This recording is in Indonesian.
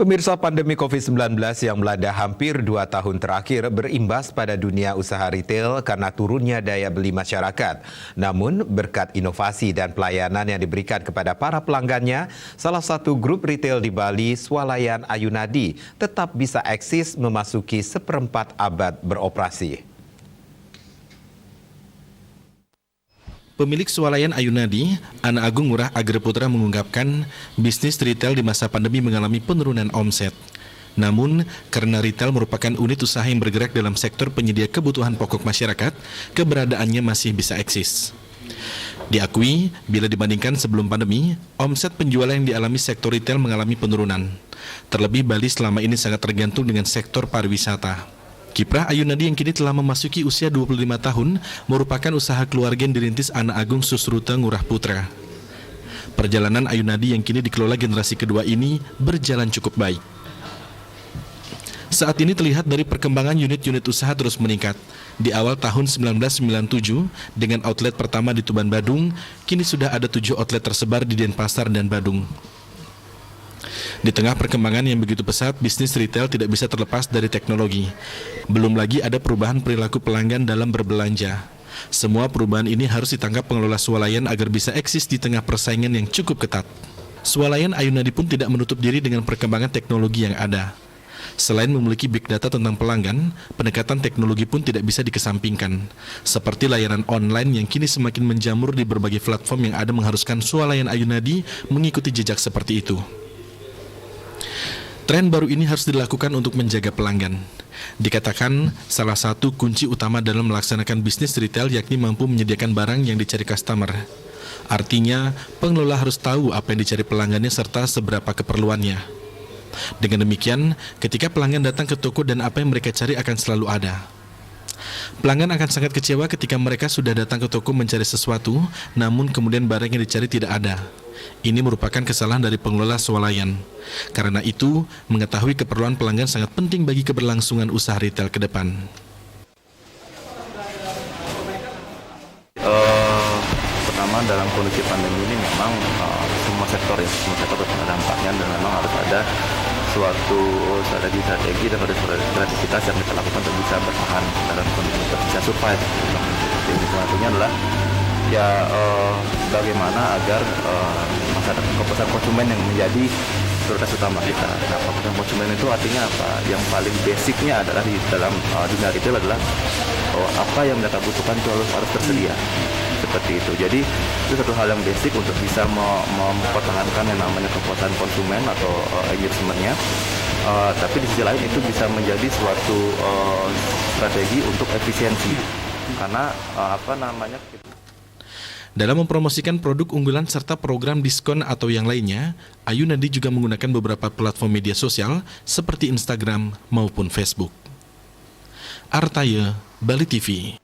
Pemirsa, pandemi COVID-19 yang melanda hampir 2 tahun terakhir berimbas pada dunia usaha retail karena turunnya daya beli masyarakat. Namun, berkat inovasi dan pelayanan yang diberikan kepada para pelanggannya, salah satu grup retail di Bali, Swalayan Ayunadi, tetap bisa eksis memasuki seperempat abad beroperasi. Pemilik Swalayan Ayunadi, Ana Agung Ngurah Agraputra mengungkapkan bisnis retail di masa pandemi mengalami penurunan omset. Namun, karena retail merupakan unit usaha yang bergerak dalam sektor penyedia kebutuhan pokok masyarakat, keberadaannya masih bisa eksis. Diakui, bila dibandingkan sebelum pandemi, omset penjualan yang dialami sektor retail mengalami penurunan. Terlebih Bali selama ini sangat tergantung dengan sektor pariwisata. Kiprah Ayunadi yang kini telah memasuki usia 25 tahun merupakan usaha keluarga yang dirintis Ana Agung Susruta Ngurah Putra. Perjalanan Ayunadi yang kini dikelola generasi kedua ini berjalan cukup baik. Saat ini terlihat dari perkembangan unit-unit usaha terus meningkat. Di awal tahun 1997, dengan outlet pertama di Tuban Badung, kini sudah ada 7 outlet tersebar di Denpasar dan Badung. Di tengah perkembangan yang begitu pesat, bisnis retail tidak bisa terlepas dari teknologi. Belum lagi ada perubahan perilaku pelanggan dalam berbelanja. Semua perubahan ini harus ditangkap pengelola Swalayan agar bisa eksis di tengah persaingan yang cukup ketat. Swalayan Ayunadi pun tidak menutup diri dengan perkembangan teknologi yang ada. Selain memiliki big data tentang pelanggan, pendekatan teknologi pun tidak bisa dikesampingkan. Seperti layanan online yang kini semakin menjamur di berbagai platform yang ada mengharuskan Swalayan Ayunadi mengikuti jejak seperti itu. Tren baru ini harus dilakukan untuk menjaga pelanggan. Dikatakan salah satu kunci utama dalam melaksanakan bisnis retail yakni mampu menyediakan barang yang dicari customer. Artinya, pengelola harus tahu apa yang dicari pelanggannya serta seberapa keperluannya. Dengan demikian, ketika pelanggan datang ke toko dan apa yang mereka cari akan selalu ada. Pelanggan akan sangat kecewa ketika mereka sudah datang ke toko mencari sesuatu, namun kemudian barang yang dicari tidak ada. Ini merupakan kesalahan dari pengelola Swalayan. Karena itu, mengetahui keperluan pelanggan sangat penting bagi keberlangsungan usaha retail ke depan. Pertama, dalam kondisi pandemi ini memang semua sektor terkena dampaknya dan memang harus ada suatu strategi dan ada kreativitas yang kita lakukan untuk bisa bertahan dalam kondisi untuk bisa survive. Jadi satunya adalah bagaimana agar masyarakat kepuasan konsumen yang menjadi prioritas utama kita. Nah, kepuasan konsumen itu artinya apa? Yang paling basicnya adalah di dalam dunia retail adalah apa yang mereka butuhkan itu harus tersedia. Seperti itu. Jadi itu satu hal yang basic untuk bisa mempertahankan yang namanya kepuasan konsumen atau engagement-nya. Tapi di sisi lain itu bisa menjadi suatu strategi untuk efisiensi. Karena dalam mempromosikan produk unggulan serta program diskon atau yang lainnya, Ayunadi juga menggunakan beberapa platform media sosial seperti Instagram maupun Facebook. Artaya, Bali TV.